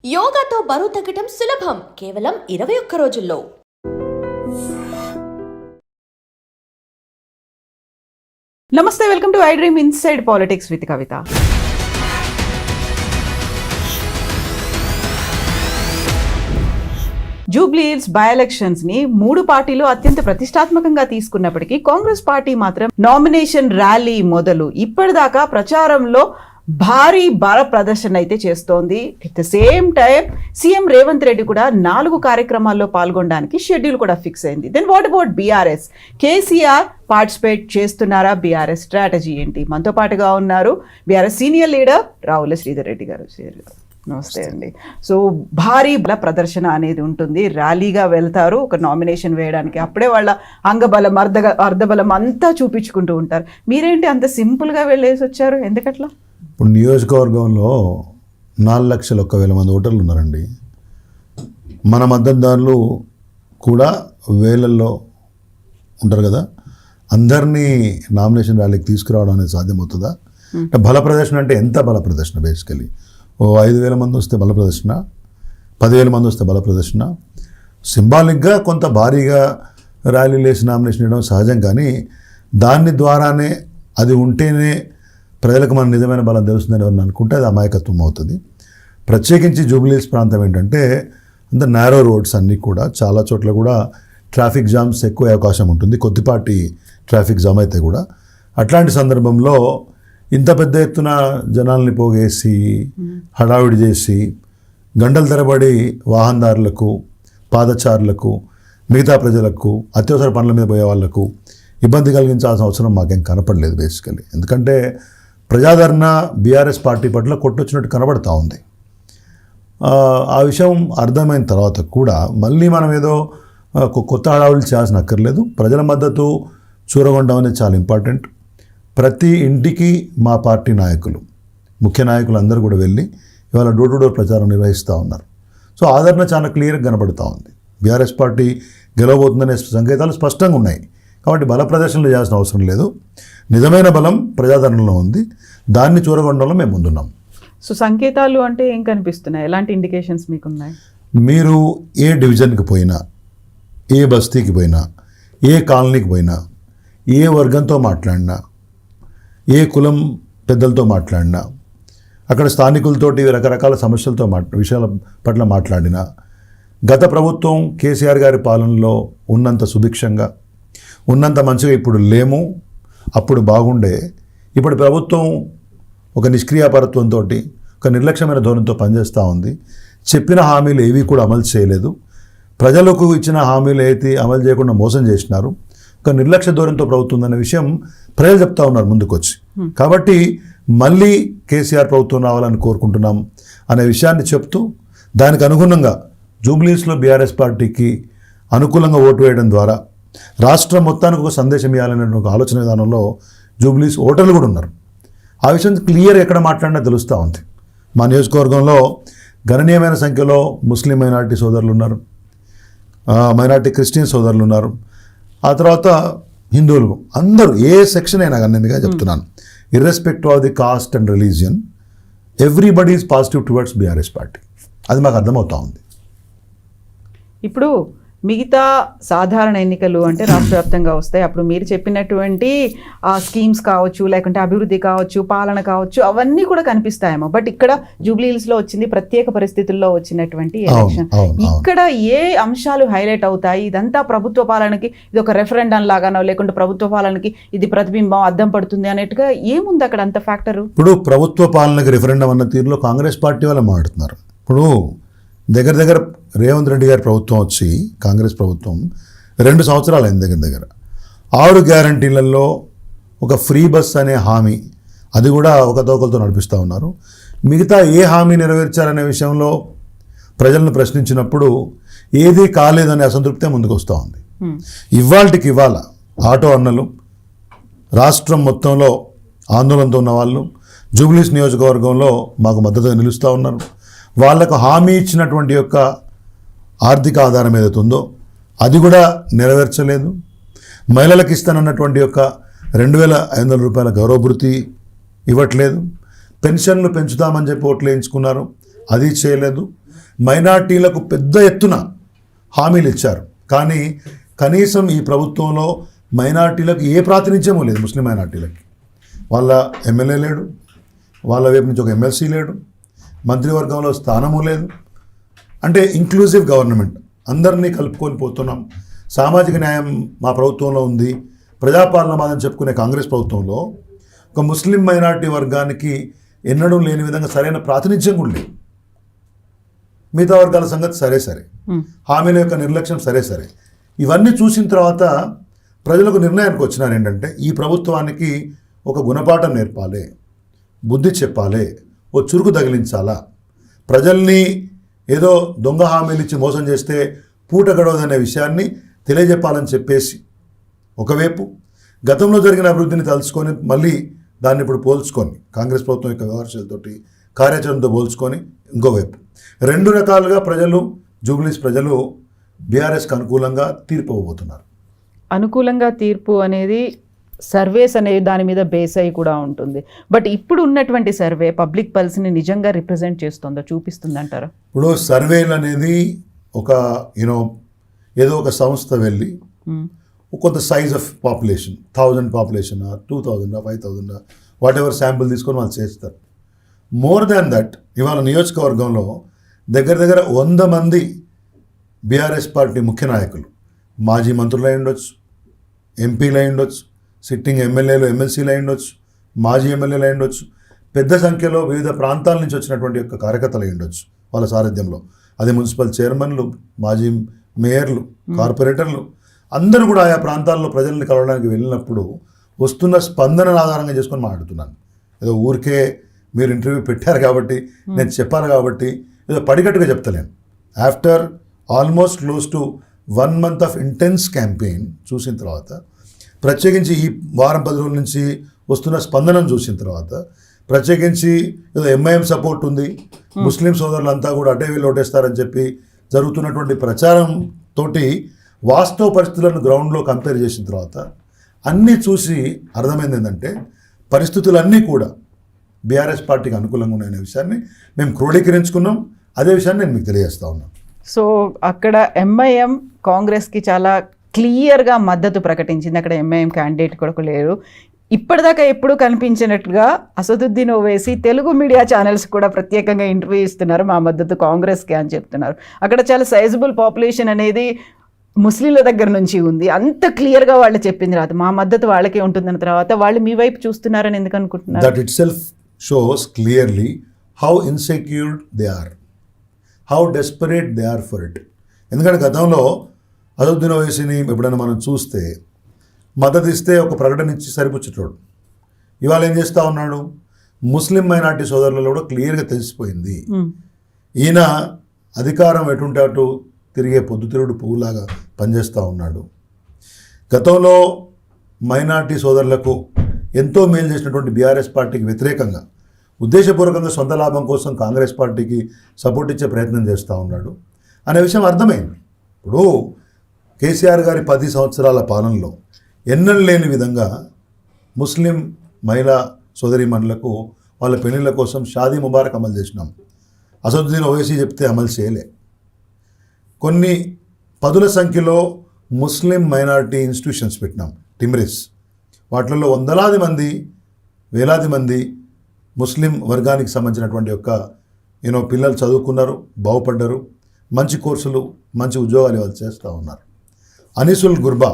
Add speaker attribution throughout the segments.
Speaker 1: యోగాతో బరువు తగ్గటం సులభం కేవలం 21 రోజుల్లో.
Speaker 2: నమస్తే, welcome to I dream inside politics with Kavitha. Jubilee Hills by elections ని మూడు పార్టీలు అత్యంత ప్రతిష్టాత్మకంగా తీసుకున్నప్పటికీ కాంగ్రెస్ పార్టీ మాత్రం నామినేషన్ ర్యాలీ మొదలు ఇప్పటిదాకా ప్రచారంలో భారీ బల ప్రదర్శన అయితే చేస్తోంది. At the same time CM Revanth Reddy కూడా 4 కార్యక్రమాల్లో పాల్గొనడానికి షెడ్యూల్ కూడా ఫిక్స్ అయింది. Then what about BRS? KCR participate చేస్తున్నారా? బీఆర్ఎస్ స్ట్రాటజీ ఏంటి? మనతో పాటుగా ఉన్నారు బీఆర్ఎస్ సీనియర్ లీడర్ రావుల శ్రీధర్ రెడ్డి గారు. నమస్తే అండి. సో భారీ బల ప్రదర్శన అనేది ఉంటుంది, ర్యాలీగా వెళ్తారు ఒక నామినేషన్ వేయడానికి, అప్పుడే వాళ్ళ అంగబలం అర్ధబలం అంతా చూపించుకుంటూ ఉంటారు. మీరేంటి అంత సింపుల్గా వెళ్ళేసి వచ్చారు, ఎందుకట్లా?
Speaker 3: ఇప్పుడు నియోజకవర్గంలో 4,01,000 మంది ఓటర్లు ఉన్నారండి. మన మద్దతుదారులు కూడా వేలల్లో ఉంటారు కదా, అందరినీ నామినేషన్ ర్యాలీకి తీసుకురావడం అనేది సాధ్యమవుతుందా? బల ప్రదర్శన అంటే ఎంత బల ప్రదర్శన? బేసికలీ 5,000 మంది వస్తే బల ప్రదర్శన, 10,000 మంది వస్తే బల ప్రదర్శన. సింబాలిక్గా కొంత భారీగా ర్యాలీలు వేసి నామినేషన్ వేయడం సహజం, కానీ దాని ద్వారానే అది ఉంటేనే ప్రజలకు మన నిజమైన బలం తెలుస్తుందని ఎవరిని అనుకుంటే అది అమాయకత్వం అవుతుంది. ప్రత్యేకించి జూబ్లీ హిల్స్ ప్రాంతం ఏంటంటే అంత నేరో రోడ్స్ అన్నీ కూడా, చాలా చోట్ల కూడా ట్రాఫిక్ జామ్స్ ఎక్కువ అవకాశం ఉంటుంది, కొద్దిపాటి ట్రాఫిక్ జామ్ అయితే కూడా. అట్లాంటి సందర్భంలో ఇంత పెద్ద ఎత్తున జనాల్ని పోగేసి హడావిడి చేసి గంటల తరబడి వాహనదారులకు, పాదచారులకు, మిగతా ప్రజలకు, అత్యవసర పనుల మీద పోయే వాళ్లకు ఇబ్బంది కలిగించాల్సిన అవసరం మాకేం కనపడలేదు బేసికలీ. ఎందుకంటే ప్రజాదరణ బీఆర్ఎస్ పార్టీ పట్ల కొట్టొచ్చినట్టు కనబడతా ఉంది. ఆ విషయం అర్థమైన తర్వాత కూడా మళ్ళీ మనం ఏదో కొత్త హడావులు చేయాల్సిన అక్కర్లేదు. ప్రజల మద్దతు చూరగొనడం అనేది చాలా ఇంపార్టెంట్. ప్రతి ఇంటికి మా పార్టీ నాయకులు, ముఖ్య నాయకులు అందరూ కూడా వెళ్ళి ఇవాళ డోర్ టు డోర్ ప్రచారం నిర్వహిస్తూ ఉన్నారు. సో ఆదరణ చాలా క్లియర్గా కనబడుతూ ఉంది. బీఆర్ఎస్ పార్టీ గెలవబోతుందనే సంకేతాలు స్పష్టంగా ఉన్నాయి. కాబట్టి బల ప్రదర్శనలు చేయాల్సిన అవసరం లేదు. నిజమైన బలం ప్రజాదరణలో ఉంది, దాన్ని చూరగొనడంలో మేము ముందున్నాం.
Speaker 2: సో సంకేతాలు అంటే ఏం కనిపిస్తున్నాయి? ఎలాంటి ఇండికేషన్స్ మీకున్నాయి?
Speaker 3: మీరు ఏ డివిజన్కి పోయినా, ఏ బస్తీకి పోయినా, ఏ కాలనీకి పోయినా, ఏ వర్గంతో మాట్లాడినా, ఏ కులం పెద్దలతో మాట్లాడినా, అక్కడ స్థానికులతోటి రకరకాల సమస్యలతో విషయాల పట్ల మాట్లాడినా, గత ప్రభుత్వం కేసీఆర్ గారి పాలనలో ఉన్నంత సుభిక్షంగా, ఉన్నంత మంచిగా ఇప్పుడు లేము, అప్పుడు బాగుండే. ఇప్పుడు ప్రభుత్వం ఒక నిష్క్రియాపరత్వంతో, ఒక నిర్లక్ష్యమైన ధోరణితో పనిచేస్తూ ఉంది. చెప్పిన హామీలు ఏవి కూడా అమలు చేయలేదు. ప్రజలకు ఇచ్చిన హామీలు అయితే అమలు చేయకుండా మోసం చేసినారు. ఒక నిర్లక్ష్య ధోరణితో ప్రభుత్వం అనే విషయం ప్రజలు చెప్తా ఉన్నారు ముందుకొచ్చి. కాబట్టి మళ్ళీ కేసీఆర్ ప్రభుత్వం రావాలని కోరుకుంటున్నాం అనే విషయాన్ని చెప్తూ, దానికి అనుగుణంగా జూబ్లీహిల్స్లో బీఆర్ఎస్ పార్టీకి అనుకూలంగా ఓటు వేయడం ద్వారా రాష్ట్రం మొత్తానికి ఒక సందేశం ఇవ్వాలనే ఒక ఆలోచన విధానంలో జూబ్లీహిల్స్ ఓటర్లు కూడా ఉన్నారు. ఆ విషయం క్లియర్ ఎక్కడ మాట్లాడినా తెలుస్తూ ఉంది. మా నియోజకవర్గంలో గణనీయమైన సంఖ్యలో ముస్లిం మైనారిటీ సోదరులు ఉన్నారు, మైనారిటీ క్రిస్టియన్ సోదరులు ఉన్నారు, ఆ తర్వాత హిందువులు, అందరూ ఏ సెక్షన్ అయినా కానీ నేను చెప్తున్నాను, irrespective of the cost and religion, everybody is positive towards BRS party. అది మాకు అర్థమవుతా ఉంది.
Speaker 2: ఇప్పుడు మిగతా సాధారణ ఎన్నికలు అంటే రాష్ట్ర వ్యాప్తంగా వస్తాయి. అప్పుడు మీరు చెప్పినటువంటి స్కీమ్స్ కావచ్చు, లేకుంటే అభివృద్ధి కావచ్చు, పాలన కావచ్చు, అవన్నీ కూడా కనిపిస్తాయేమో. బట్ ఇక్కడ జూబ్లీ హిల్స్లో వచ్చింది ప్రత్యేక పరిస్థితుల్లో వచ్చినటువంటి ఎలక్షన్. ఇక్కడ ఏ అంశాలు హైలైట్ అవుతాయి? ఇదంతా ప్రభుత్వ పాలనకి ఇది ఒక రెఫరెండం లాగానో, లేకుంటే ప్రభుత్వ పాలనకి ఇది ప్రతిబింబం అద్దం పడుతుంది అన్నట్టుగా ఏముంది అక్కడ అంత ఫ్యాక్టరు?
Speaker 3: ఇప్పుడు ప్రభుత్వ పాలనకి రెఫరెండం అన్న తీరులో కాంగ్రెస్ పార్టీ వాళ్ళు మాట్లాడుతున్నారు. ఇప్పుడు దగ్గర రేవంత్ రెడ్డి గారి ప్రభుత్వం వచ్చి, కాంగ్రెస్ ప్రభుత్వం 2 సంవత్సరాలు అయింది. దగ్గర 6 గ్యారంటీలలో ఒక ఫ్రీ బస్ అనే హామీ, అది కూడా ఒక తోకలతో నడిపిస్తూ ఉన్నారు. మిగతా ఏ హామీ నెరవేర్చారనే విషయంలో ప్రజలను ప్రశ్నించినప్పుడు ఏదీ కాలేదనే అసంతృప్తే ముందుకు వస్తూ ఉంది. ఇవాళ ఆటో అన్నలు, రాష్ట్రం మొత్తంలో ఆందోళనతో ఉన్న వాళ్ళు జూబ్లీహిల్స్ నియోజకవర్గంలో మాకు మద్దతుగా నిలుస్తూ ఉన్నారు. వాళ్లకు హామీ ఇచ్చినటువంటి యొక్క ఆర్థిక ఆధారం ఏదైతే ఉందో అది కూడా నెరవేర్చలేదు. మహిళలకు ఇస్తానన్నటువంటి యొక్క 2,500 రూపాయల గౌరవభృతి ఇవ్వట్లేదు. పెన్షన్లు పెంచుతామని చెప్పి ఓట్లు వేయించుకున్నారు, అది చేయలేదు. మైనార్టీలకు పెద్ద ఎత్తున హామీలు ఇచ్చారు. కానీ కనీసం ఈ ప్రభుత్వంలో మైనార్టీలకు ఏ ప్రాతినిధ్యమూ లేదు. ముస్లిం మైనార్టీలకి వాళ్ళ ఎమ్మెల్యే లేడు, వాళ్ళ వైపు నుంచి ఒక ఎమ్మెల్సీ లేడు, మంత్రివర్గంలో స్థానము లేదు. అంటే ఇంక్లూజివ్ గవర్నమెంట్, అందరినీ కలుపుకొని పోతున్నాం. సామాజిక న్యాయం మా ప్రభుత్వంలో ఉంది, ప్రజాపాలన మాదని చెప్పుకునే కాంగ్రెస్ ప్రభుత్వంలో ఒక ముస్లిం మైనార్టీ వర్గానికి ఎన్నడూ లేని విధంగా సరైన ప్రాతినిధ్యం కూడా లేదు. మిగతా వర్గాల సంగతి సరే, హామీల యొక్క నిర్లక్ష్యం సరే. ఇవన్నీ చూసిన తర్వాత ప్రజలకు నిర్ణయానికి వచ్చినారు ఏంటంటే ఈ ప్రభుత్వానికి ఒక గుణపాఠం నేర్పాలి, బుద్ధి చెప్పాలి, ఓ చురుకు తగిలించాలా, ప్రజల్ని ఏదో దొంగ హామీలు ఇచ్చి మోసం చేస్తే పూట గడవదనే విషయాన్ని తెలియజెప్పాలని చెప్పేసి ఒకవైపు గతంలో జరిగిన అభివృద్ధిని తలుచుకొని మళ్ళీ దాన్ని ఇప్పుడు పోల్చుకొని కాంగ్రెస్ ప్రభుత్వం యొక్క వ్యవహారాలతోటి కార్యాచరణతో పోల్చుకొని ఇంకోవైపు రెండు రకాలుగా ప్రజలు జూబ్లీస్ ప్రజలు బీఆర్ఎస్కి అనుకూలంగా తీర్పు ఇవ్వబోతున్నారు.
Speaker 2: అనుకూలంగా తీర్పు అనేది సర్వేస్ అనే దాని మీద బేస్ అయి కూడా ఉంటుంది. బట్ ఇప్పుడు ఉన్నటువంటి సర్వే పబ్లిక్ పల్స్ని నిజంగా రిప్రజెంట్ చేస్తుందో చూపిస్తుంది అంటారా?
Speaker 3: ఇప్పుడు సర్వేలు అనేది ఒక ఏదో ఒక సంస్థ వెళ్ళి కొంత size of population 1000 population 2000 5000 what ever sample తీసుకొని వాళ్ళు చేస్తారు. మోర్ దాన్ దట్ ఇవాళ నియోజకవర్గంలో దగ్గర 100 మంది బీఆర్ఎస్ పార్టీ ముఖ్య నాయకులు, మాజీ మంత్రులు అయి ఉండొచ్చు, ఎంపీలు అయి ఉండొచ్చు, సిట్టింగ్ ఎమ్మెల్యేలు ఎమ్మెల్సీలు అయి ఉండొచ్చు, మాజీ ఎమ్మెల్యేలు అయి ఉండొచ్చు, పెద్ద సంఖ్యలో వివిధ ప్రాంతాల నుంచి వచ్చినటువంటి యొక్క కార్యకర్తలు అయి ఉండొచ్చు వాళ్ళ సారథ్యంలో. అది మున్సిపల్ చైర్మన్లు, మాజీ మేయర్లు, కార్పొరేటర్లు అందరూ కూడా ఆయా ప్రాంతాల్లో ప్రజల్ని కలవడానికి వెళ్ళినప్పుడు వస్తున్న స్పందనను ఆధారంగా చేసుకొని మాట్లాడుతున్నాను. ఏదో ఊరికే మీరు ఇంటర్వ్యూ పెట్టారు కాబట్టి నేను చెప్పాను కాబట్టి ఏదో పడికట్టుగా చెప్తలేను. After almost close to 1 month of intense campaign చూసిన తర్వాత, ప్రత్యేకించి ఈ వారం 10 రోజుల నుంచి వస్తున్న స్పందనను చూసిన తర్వాత, ప్రత్యేకించి ఏదో ఎంఐఎం సపోర్ట్ ఉంది, ముస్లిం సోదరులంతా కూడా అడ్డే వీళ్ళు ఓటేస్తారని చెప్పి జరుగుతున్నటువంటి ప్రచారం తోటి వాస్తవ పరిస్థితులను గ్రౌండ్లో కంపేర్ చేసిన తర్వాత అన్నీ చూసి అర్థమైంది ఏంటంటే పరిస్థితులన్నీ కూడా బీఆర్ఎస్ పార్టీకి అనుకూలంగా ఉన్నాయనే విషయాన్ని మేము క్రోడీకరించుకున్నాం. అదే విషయాన్ని నేను మీకు తెలియజేస్తా ఉన్నాను.
Speaker 2: సో అక్కడ ఎంఐఎం కాంగ్రెస్కి చాలా క్లియర్గా మద్దతు ప్రకటించింది. అక్కడ ఎంఐఎం క్యాండిడేట్ కూడా లేరు. ఇప్పటిదాకా ఎప్పుడూ కనిపించినట్టుగా అసదుద్దీన్ ఓవైసీ తెలుగు మీడియా ఛానల్స్ కూడా ప్రత్యేకంగా ఇంటర్వ్యూ ఇస్తున్నారు, మా మద్దతు కాంగ్రెస్కి అని చెప్తున్నారు. అక్కడ చాలా సైజబుల్ పాపులేషన్ అనేది ముస్లింల దగ్గర నుంచి ఉంది. అంత క్లియర్గా వాళ్ళు చెప్పింది రాదు, మా మద్దతు వాళ్ళకే ఉంటుందన్న తర్వాత వాళ్ళు మీ వైపు చూస్తున్నారని ఎందుకు అనుకుంటున్నారు?
Speaker 3: That itself shows clearly how insecured they are, how desperate they are for it. ఎందుకంటే గతంలో అసదుద్దీన్ ఓవైసీని ఎప్పుడైనా మనం చూస్తే మద్దతు ఇస్తే ఒక ప్రకటన ఇచ్చి సరిపుచ్చేటోడు. ఇవాళ ఏం చేస్తూ ఉన్నాడు? ముస్లిం మైనార్టీ సోదరులలో కూడా క్లియర్గా తెలిసిపోయింది ఈయన అధికారం ఎటుంటే అటు తిరిగే పొద్దుతిరుగుడు పువ్వులాగా పనిచేస్తూ ఉన్నాడు. గతంలో మైనార్టీ సోదరులకు ఎంతో మేలు చేసినటువంటి బీఆర్ఎస్ పార్టీకి వ్యతిరేకంగా ఉద్దేశపూర్వకంగా సొంత లాభం కోసం కాంగ్రెస్ పార్టీకి సపోర్ట్ ఇచ్చే ప్రయత్నం చేస్తూ ఉన్నాడు అనే విషయం అర్థమైంది. ఇప్పుడు కేసీఆర్ గారి 10 సంవత్సరాల పాలనలో ఎన్నడూ లేని విధంగా ముస్లిం మహిళా సోదరీమణులకు వాళ్ళ పెళ్లిళ్ళ కోసం షాదీ ముబారక్ అమలు చేసినాం. అసదుద్దీన్ ఓవైసీ చెప్తే అమలు చేయలే. కొన్ని 10ల సంఖ్యలో ముస్లిం మైనారిటీ ఇన్స్టిట్యూషన్స్ పెట్టినాం, టిమ్రిస్. వాటిల్లో వందలాది మంది, వేలాది మంది ముస్లిం వర్గానికి సంబంధించినటువంటి యొక్క పిల్లలు చదువుకున్నారు, బాగుపడ్డారు, మంచి కోర్సులు, మంచి ఉద్యోగాలు వాళ్ళు చేస్తూ ఉన్నారు. అనిసుల్ గుర్బా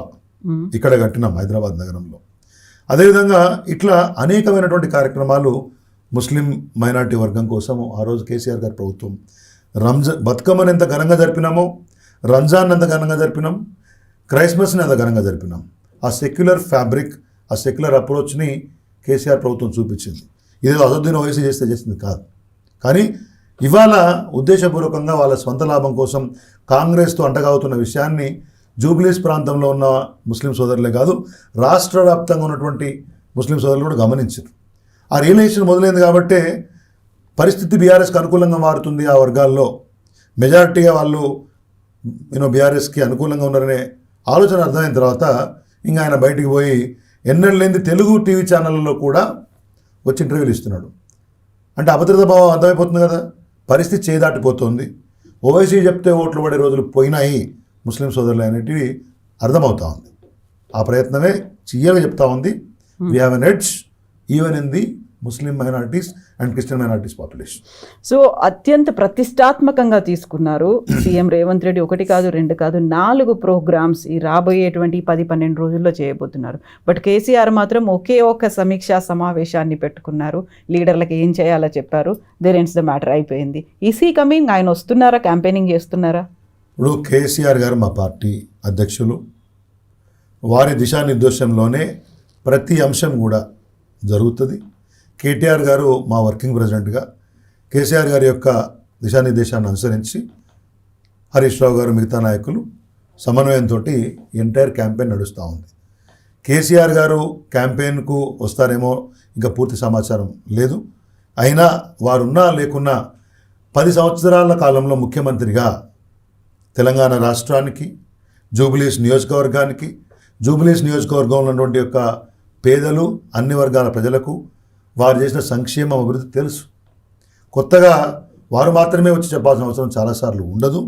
Speaker 3: ఇక్కడ కట్టినాం హైదరాబాద్ నగరంలో. అదేవిధంగా ఇట్లా అనేకమైనటువంటి కార్యక్రమాలు ముస్లిం మైనారిటీ వర్గం కోసము ఆ రోజు కేసీఆర్ గారి ప్రభుత్వం బతుకమ్మని ఎంత ఘనంగా జరిపినామో, రంజాన్ అంత ఘనంగా జరిపినాం, క్రైస్మస్ని అంత ఘనంగా జరిపినాం. ఆ సెక్యులర్ ఫ్యాబ్రిక్, ఆ సెక్యులర్ అప్రోచ్ని కేసీఆర్ ప్రభుత్వం చూపించింది. ఇదేదో అసదుద్దీన్ ఓవైసీ చేసింది కాదు. కానీ ఇవాళ ఉద్దేశపూర్వకంగా వాళ్ళ స్వంత లాభం కోసం కాంగ్రెస్తో అంటగావుతున్న విషయాన్ని జూబ్లీస్ ప్రాంతంలో ఉన్న ముస్లిం సోదరులే కాదు, రాష్ట్ర వ్యాప్తంగా ఉన్నటువంటి ముస్లిం సోదరులు కూడా గమనించారు. ఆ రియలైజేషన్ మొదలైంది కాబట్టే పరిస్థితి బీఆర్ఎస్కి అనుకూలంగా మారుతుంది. ఆ వర్గాల్లో మెజారిటీగా వాళ్ళు బీఆర్ఎస్కి అనుకూలంగా ఉన్నారనే ఆలోచన అర్థమైన తర్వాత ఇంకా ఆయన బయటికి పోయి ఎన్నడూ లేని తెలుగు టీవీ ఛానళ్ళలో కూడా వచ్చి ఇంటర్వ్యూలు ఇస్తున్నాడు. అంటే అభద్రతా భావం అర్థమైపోతుంది కదా, పరిస్థితి చేదాటిపోతుంది. ఓవైసీ చెప్తే ఓట్లు పడే రోజులు పోయినాయి ముస్లిం సోదరులు అనేటివి అర్థమవుతా ఉంది. ఆ ప్రయత్నమే చెయ్యగా చెప్తా ఉంది. We have an edge even in the Muslim minorities and Christian minorities population.
Speaker 2: So అత్యంత ప్రతిష్టాత్మకంగా తీసుకున్నారు సీఎం రేవంత్ రెడ్డి. 1 కాదు 2 కాదు 4 ప్రోగ్రామ్స్ ఈ రాబోయేటువంటి 10-12 రోజుల్లో చేయబోతున్నారు. బట్ కేసీఆర్ మాత్రం ఒకే ఒక సమీక్షా సమావేశాన్ని పెట్టుకున్నారు. లీడర్లకు ఏం చేయాలో చెప్పారు. దేర్ ఎండ్స్ ద మ్యాటర్, అయిపోయింది. ఈసీ కమింగ్, ఆయన వస్తున్నారా, క్యాంపెయినింగ్ చేస్తున్నారా?
Speaker 3: ఇప్పుడు కేసీఆర్ గారు మా పార్టీ అధ్యక్షులు, వారి దిశానిర్దేశంలోనే ప్రతి అంశం కూడా జరుగుతుంది. కేటీఆర్ గారు మా వర్కింగ్ ప్రెసిడెంట్గా కేసీఆర్ గారి యొక్క దిశానిర్దేశాన్ని అనుసరించి హరీష్ రావు గారు మిగతా నాయకులు సమన్వయంతో ఎంటైర్ క్యాంపెయిన్ నడుస్తూ ఉంది. కేసీఆర్ గారు క్యాంపెయిన్కు వస్తారేమో ఇంకా పూర్తి సమాచారం లేదు. అయినా వారున్నా లేకున్నా 10 సంవత్సరాల కాలంలో ముఖ్యమంత్రిగా తెలంగాణ రాష్ట్రానికి, జూబ్లీస్ నియోజకవర్గానికి, జూబ్లీస్ నియోజకవర్గంలో ఉన్నటువంటి యొక్క పేదలు, అన్ని వర్గాల ప్రజలకు వారు చేసిన సంక్షేమ అభివృద్ధి తెలుసు. కొత్తగా వారు మాత్రమే వచ్చి చెప్పాల్సిన అవసరం చాలాసార్లు ఉండదు.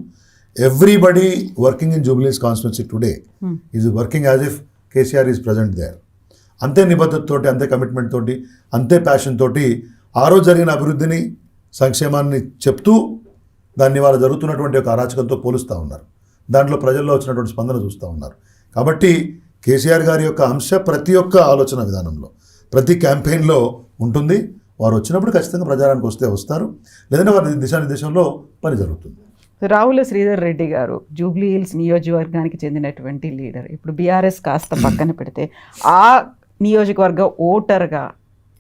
Speaker 3: Everybody working in Jubilees constituency today is working as if KCR is present there. అంతే నిబద్ధతతోటి, అంతే కమిట్మెంట్ తోటి, అంతే ప్యాషన్ తోటి ఆ రోజు జరిగిన అభివృద్ధిని, సంక్షేమాన్ని చెప్తూ దాన్ని వాళ్ళు జరుగుతున్నటువంటి ఒక అరాచకంతో పోలుస్తూ ఉన్నారు. దాంట్లో ప్రజల్లో వచ్చినటువంటి స్పందన చూస్తూ ఉన్నారు. కాబట్టి కేసీఆర్ గారి యొక్క అంశ ప్రతి ఒక్క ఆలోచన విధానంలో, ప్రతి క్యాంపెయిన్లో ఉంటుంది. వారు వచ్చినప్పుడు ఖచ్చితంగా ప్రచారానికి వస్తే వస్తారు, లేదంటే వారి దిశానిర్దేశంలో పని జరుగుతుంది.
Speaker 2: రావుల శ్రీధర్ రెడ్డి గారు జూబ్లీ హిల్స్ నియోజకవర్గానికి చెందినటువంటి లీడర్. ఇప్పుడు బీఆర్ఎస్ కాస్త పక్కన పెడితే ఆ నియోజకవర్గ ఓటర్గా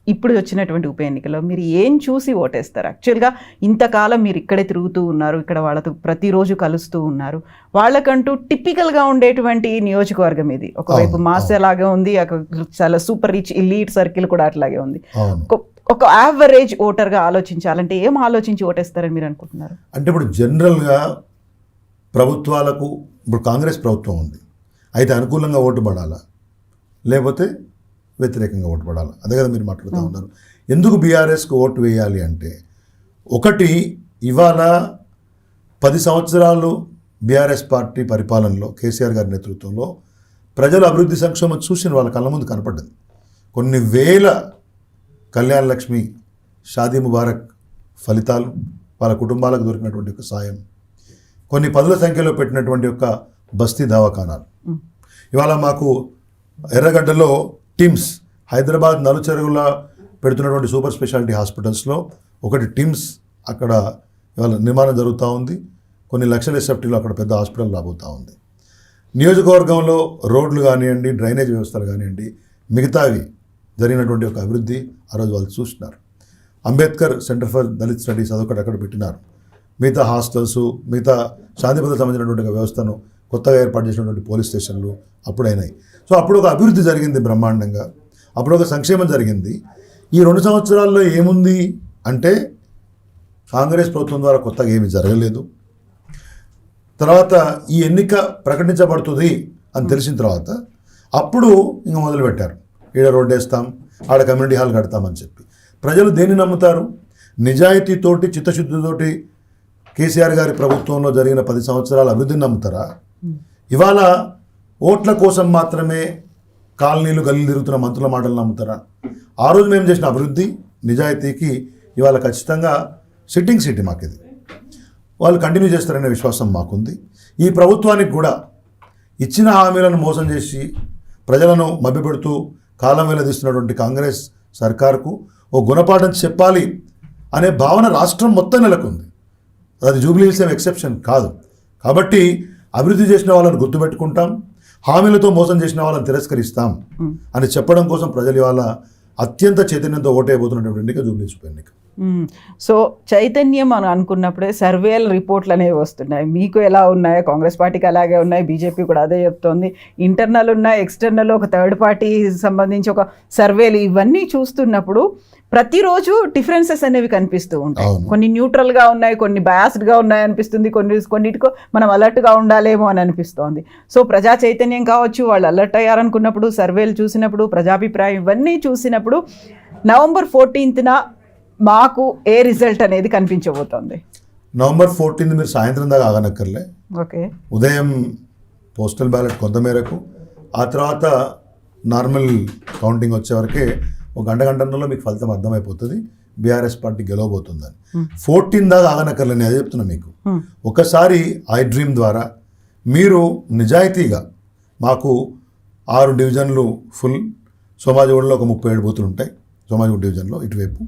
Speaker 2: ఇప్పుడు వచ్చినటువంటి ఉప ఎన్నికలో మీరు ఏం చూసి ఓటేస్తారు? యాక్చువల్గా ఇంతకాలం మీరు ఇక్కడే తిరుగుతూ ఉన్నారు, ఇక్కడ వాళ్ళతో ప్రతిరోజు కలుస్తూ ఉన్నారు. వాళ్ళకంటూ టిపికల్గా ఉండేటువంటి నియోజకవర్గం ఇది. ఒకవైపు మాస్ అలాగే ఉంది, చాలా సూపర్ రిచ్ ఎలీట్ సర్కిల్ కూడా అట్లాగే ఉంది. ఒక యావరేజ్ ఓటర్గా ఆలోచించాలంటే ఏం ఆలోచించి ఓటేస్తారని మీరు అనుకుంటున్నారు?
Speaker 3: అంటే ఇప్పుడు జనరల్గా ప్రభుత్వాలకు, ఇప్పుడు కాంగ్రెస్ ప్రభుత్వం ఉంది, అయితే అనుకూలంగా ఓటు పడాలా లేకపోతే వ్యతిరేకంగా ఓటు పడాలి, అదే కదా మీరు మాట్లాడుతూ ఉన్నారు. ఎందుకు బీఆర్ఎస్కి ఓటు వేయాలి అంటే, ఒకటి ఇవాళ 10 సంవత్సరాలు బీఆర్ఎస్ పార్టీ పరిపాలనలో కేసీఆర్ గారి నేతృత్వంలో ప్రజలు అభివృద్ధి సంక్షేమం చూసిన వాళ్ళ కళ్ళ ముందు కనపడ్డది. కొన్ని వేల కళ్యాణ లక్ష్మి, షాదీ ముబారక్ ఫలితాలు, వాళ్ళ కుటుంబాలకు దొరికినటువంటి ఒక సాయం, కొన్ని 10ల సంఖ్యలో పెట్టినటువంటి ఒక బస్తీ దవాఖానాలు. ఇవాళ మాకు ఎర్రగడ్డలో టిమ్స్, హైదరాబాద్ నలుచెరుగుల పెడుతున్నటువంటి సూపర్ స్పెషాలిటీ హాస్పిటల్స్లో ఒకటి టిమ్స్ అక్కడ ఇవాళ నిర్మాణం జరుగుతూ ఉంది. కొన్ని లక్షల ఎస్ఎఫ్టీలో అక్కడ పెద్ద హాస్పిటల్ రాబోతూ ఉంది. నియోజకవర్గంలో రోడ్లు కానివ్వండి, డ్రైనేజ్ వ్యవస్థలు కానివ్వండి, మిగతావి జరిగినటువంటి ఒక అభివృద్ధి ఆ రోజు వాళ్ళు చూస్తున్నారు. Ambedkar centre for Dalit studies అదొకటి అక్కడ పెట్టినారు. మిగతా హాస్టల్స్, మిగతా శాంతి భద్రతకు సంబంధించినటువంటి వ్యవస్థను కొత్తగా ఏర్పాటు చేసినటువంటి పోలీస్ స్టేషన్లు అప్పుడైనాయి. సో అప్పుడు ఒక అభివృద్ధి జరిగింది బ్రహ్మాండంగా, అప్పుడు ఒక సంక్షేమం జరిగింది. ఈ 2 సంవత్సరాల్లో ఏముంది అంటే, కాంగ్రెస్ ప్రభుత్వం ద్వారా కొత్తగా ఏమీ జరగలేదు. తర్వాత ఈ ఎన్నిక ప్రకటించబడుతుంది అని తెలిసిన తర్వాత అప్పుడు ఇంకా మొదలుపెట్టారు, ఈడ రోడ్డు వేస్తాం, ఆడ కమ్యూనిటీ హాల్ కడతామని చెప్పి. ప్రజలు దేన్ని నమ్ముతారు? నిజాయితీతోటి, చిత్తశుద్ధితోటి కేసీఆర్ గారి ప్రభుత్వంలో జరిగిన 10 సంవత్సరాల అభివృద్ధిని నమ్ముతారా? ఇవాళ ఓట్ల కోసం మాత్రమే కాలనీలు గల్లీలు తిరుగుతున్న మంత్రుల మాటలు నమ్ముతారా? ఆ రోజు మేము చేసిన అభివృద్ధి, నిజాయితీకి ఇవాళ ఖచ్చితంగా సిట్టింగ్ సీట్ మాకు ఇది. వాళ్ళు కంటిన్యూ చేస్తారనే విశ్వాసం మాకుంది. ఈ ప్రభుత్వానికి కూడా ఇచ్చిన హామీలను మోసం చేసి ప్రజలను మభ్యపెడుతూ కాలం వెల్లదీస్తున్నటువంటి కాంగ్రెస్ సర్కార్కు ఓ గుణపాఠం చెప్పాలి అనే భావన రాష్ట్రం మొత్తం నెలకొంది. అది జూబ్లీ హిల్స్ ఏం ఎక్సెప్షన్ కాదు. కాబట్టి అభివృద్ధి చేసిన వాళ్ళని గుర్తుపెట్టుకుంటాం, హామీలతో మోసం చేసిన వాళ్ళని తిరస్కరిస్తాం అని చెప్పడం కోసం ప్రజలు ఇవాళ అత్యంత చైతన్యంతో ఓటైపోతున్నటువంటి ఎన్నిక జూబ్లీ హిల్స్ ఉప ఎన్నిక.
Speaker 2: సో చైతన్యం అని అనుకున్నప్పుడే సర్వేల రిపోర్ట్లు అనేవి వస్తున్నాయి. మీకు ఎలా ఉన్నాయో కాంగ్రెస్ పార్టీకి అలాగే ఉన్నాయి, బీజేపీ కూడా అదే చెప్తోంది. ఇంటర్నల్ ఉన్నాయి, ఎక్స్టర్నల్ ఒక థర్డ్ పార్టీ సంబంధించి ఒక సర్వేలు, ఇవన్నీ చూస్తున్నప్పుడు ప్రతిరోజు డిఫరెన్సెస్ అనేవి కనిపిస్తూ ఉంటాయి. కొన్ని న్యూట్రల్గా ఉన్నాయి, కొన్ని బయాస్డ్గా ఉన్నాయి అనిపిస్తుంది, కొన్నిటికో మనం అలర్ట్గా ఉండాలేమో అని అనిపిస్తోంది. సో ప్రజా చైతన్యం కావచ్చు, వాళ్ళు అలర్ట్ అయ్యారనుకున్నప్పుడు, సర్వేలు చూసినప్పుడు, ప్రజాభిప్రాయం ఇవన్నీ చూసినప్పుడు November 14th మాకు ఏ రిజల్ట్ అనేది కనిపించబోతోంది?
Speaker 3: నవంబర్ 14 మీరు సాయంత్రం దాకా ఆగనక్కర్లే.
Speaker 2: ఓకే.
Speaker 3: ఉదయం పోస్టల్ బ్యాలెట్ కొంతమేరకు, ఆ తర్వాత నార్మల్ కౌంటింగ్ వచ్చేవరకే ఒక గంటన్నరలో మీకు ఫలితం అర్థమైపోతుంది, బీఆర్ఎస్ పార్టీ గెలవబోతుందని. 14 దాకా ఆగనక్కర్లే, నేను అదే చెప్తున్నా మీకు. ఒకసారి ఐ డ్రీమ్ ద్వారా మీరు నిజాయితీగా మాకు 6 డివిజన్లు ఫుల్, సోమాజిగూడలో ఒక 37 బూతులు ఉంటాయి, సోమాజిగూడ డివిజన్లో ఇటువైపు,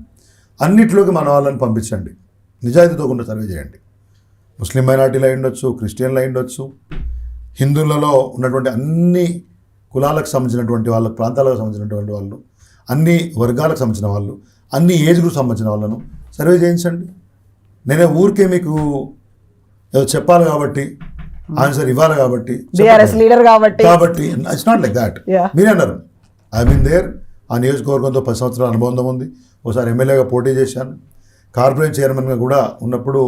Speaker 3: అన్నిట్లోకి మన వాళ్ళని పంపించండి, నిజాయితీతో కూడా సర్వే చేయండి. ముస్లిం మైనార్టీలు అయి ఉండొచ్చు, క్రిస్టియన్లు అయి ఉండొచ్చు, హిందువులలో ఉన్నటువంటి అన్ని కులాలకు సంబంధించినటువంటి వాళ్ళ, ప్రాంతాలకు సంబంధించినటువంటి వాళ్ళు, అన్ని వర్గాలకు సంబంధించిన వాళ్ళు, అన్ని ఏజ్ గ్రూప్ సంబంధించిన వాళ్ళను సర్వే చేయించండి. నేనే ఊరికే మీకు ఏదో చెప్పాలి కాబట్టి, ఆన్సర్ ఇవ్వాలి కాబట్టి,
Speaker 2: బీఆర్ఎస్ లీడర్ కాబట్టి
Speaker 3: ఇట్స్ నాట్ లైక్ దాట్. మీరే అన్నారు, ఐ మీన్ దేర్, ఆ నియోజకవర్గంతో 10 సంవత్సరాల అనుబంధం ఉంది. ఒకసారి ఎమ్మెల్యేగా పోటీ చేశాను, కార్పొరేట్ చైర్మన్గా కూడా ఉన్నప్పుడు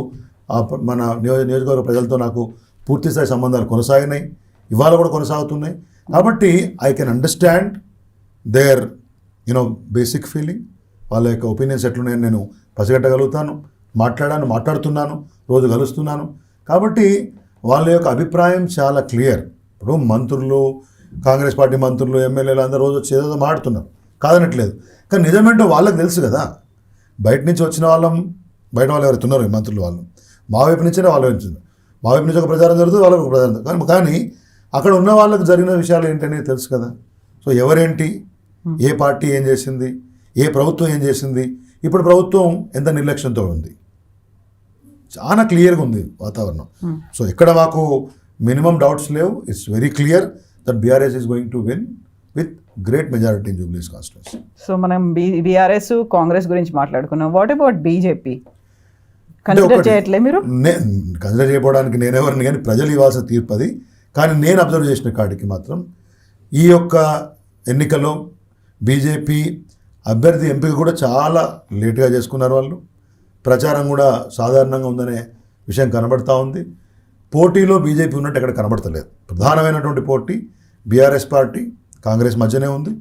Speaker 3: మన నియోజకవర్గ ప్రజలతో నాకు పూర్తిస్థాయి సంబంధాలు కొనసాగినాయి, ఇవాళ కూడా కొనసాగుతున్నాయి. కాబట్టి I can understand their basic feeling, వాళ్ళ యొక్క ఒపీనియన్స్ ఎట్లున్నాయని నేను పసిగట్టగలుగుతాను. మాట్లాడుతున్నాను, రోజు కలుస్తున్నాను. కాబట్టి వాళ్ళ యొక్క అభిప్రాయం చాలా క్లియర్. ఇప్పుడు మంత్రులు, కాంగ్రెస్ పార్టీ మంత్రులు, ఎమ్మెల్యేలు అందరూ రోజు వచ్చి ఏదో మాట్లాడుతున్నారు, కాదనట్లేదు. కానీ నిజమేంటో వాళ్ళకి తెలుసు కదా. బయట నుంచి వచ్చిన వాళ్ళం, బయట వాళ్ళు ఎవరైతే ఉన్నారో ఈ మంత్రులు, వాళ్ళు మా వైపు నుంచే వాళ్ళ వైపు నుంచి, మా వైపు నుంచి ఒక ప్రచారం జరుగుతుంది, వాళ్ళకి ఒక ప్రచారం జరుగుతుంది. కానీ అక్కడ ఉన్న వాళ్ళకి జరిగిన విషయాలు ఏంటనేది తెలుసు కదా. సో ఎవరేంటి, ఏ పార్టీ ఏం చేసింది, ఏ ప్రభుత్వం ఏం చేసింది, ఇప్పుడు ప్రభుత్వం ఎంత నిర్లక్ష్యంతో ఉంది, చాలా క్లియర్గా ఉంది వాతావరణం. సో ఎక్కడ మాకు మినిమం డౌట్స్ లేవు. It's very clear that BRS is going to win with great majority in Jubilees constituency.
Speaker 2: So మనం బీఆర్ఎస్ కాంగ్రెస్ గురించి మాట్లాడుకున్నాం. What about BJP? కన్సిడర్ చేయట్లే మీరు?
Speaker 3: కన్సిడర్ చేయడానికి నేనెవరిని, కానీ ప్రజలు ఇవ్వాల్సిన తీర్పు అది. కానీ నేను అబ్జర్వ్ చేసిన కాడికి మాత్రం ఈ యొక్క ఎన్నికల్లో బీజేపీ అభ్యర్థి ఎంపిక కూడా చాలా లేట్గా చేసుకున్నారు వాళ్ళు. ప్రచారం కూడా సాధారణంగా ఉందనే విషయం కనబడతా ఉంది. పోటీలో బీజేపీ ఉన్నట్టు ఎక్కడ కనబడతలేదు. ప్రధానమైనటువంటి పోటీ బీఆర్ఎస్ పార్టీ కాంగ్రెస్ మధ్యనే ఉంది.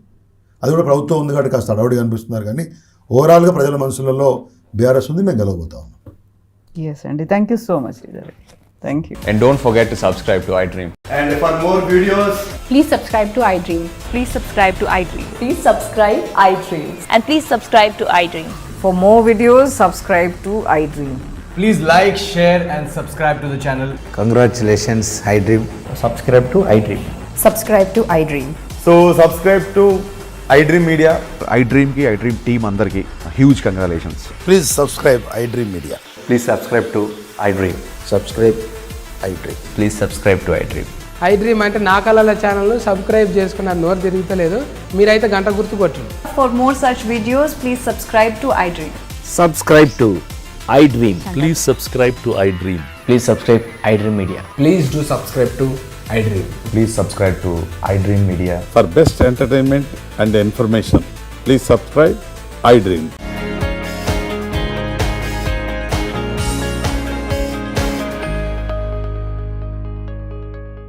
Speaker 3: అది కూడా ప్రభుత్వం ఉంది కాబట్టి కాస్త అడవుడిగా అనిపిస్తున్నారు. కానీ ఓవరాల్గా ప్రజల మనసులలో బీఆర్ఎస్ ఉంది, మేము గెలవబోతా ఉన్నాం.
Speaker 2: Yes, Andy. Thank you so much, Leader. Thank you.
Speaker 4: And don't forget to subscribe to iDream.
Speaker 5: And for more videos,
Speaker 6: Please subscribe to iDream. Please subscribe to iDream.
Speaker 1: Please subscribe iDreams.
Speaker 6: And please subscribe to iDream.
Speaker 7: For more videos, subscribe to iDream.
Speaker 5: please like, share and subscribe to the channel.
Speaker 8: Congratulations, iDream. Subscribe to iDream.
Speaker 7: Subscribe to iDream.
Speaker 5: So subscribe to iDream Media.
Speaker 9: iDream team అందరికి huge congratulations.
Speaker 3: Please subscribe iDream Media.
Speaker 8: Please subscribe to iDream. Subscribe iDream. Please subscribe to iDream.
Speaker 10: iDream అంటే నా కళల ఛానల్ను subscribe చేసుకున్న నోరు తిరుగుతలేదు, మీరైతే గంట గుర్తు కొట్టండి.
Speaker 6: For more such videos, please subscribe to iDream.
Speaker 8: Subscribe to iDream.
Speaker 9: Please subscribe to iDream.
Speaker 8: Please subscribe iDream Media.
Speaker 5: Please do subscribe to iDream.
Speaker 8: Please subscribe to iDream Media.
Speaker 9: For best entertainment and information, please subscribe iDream.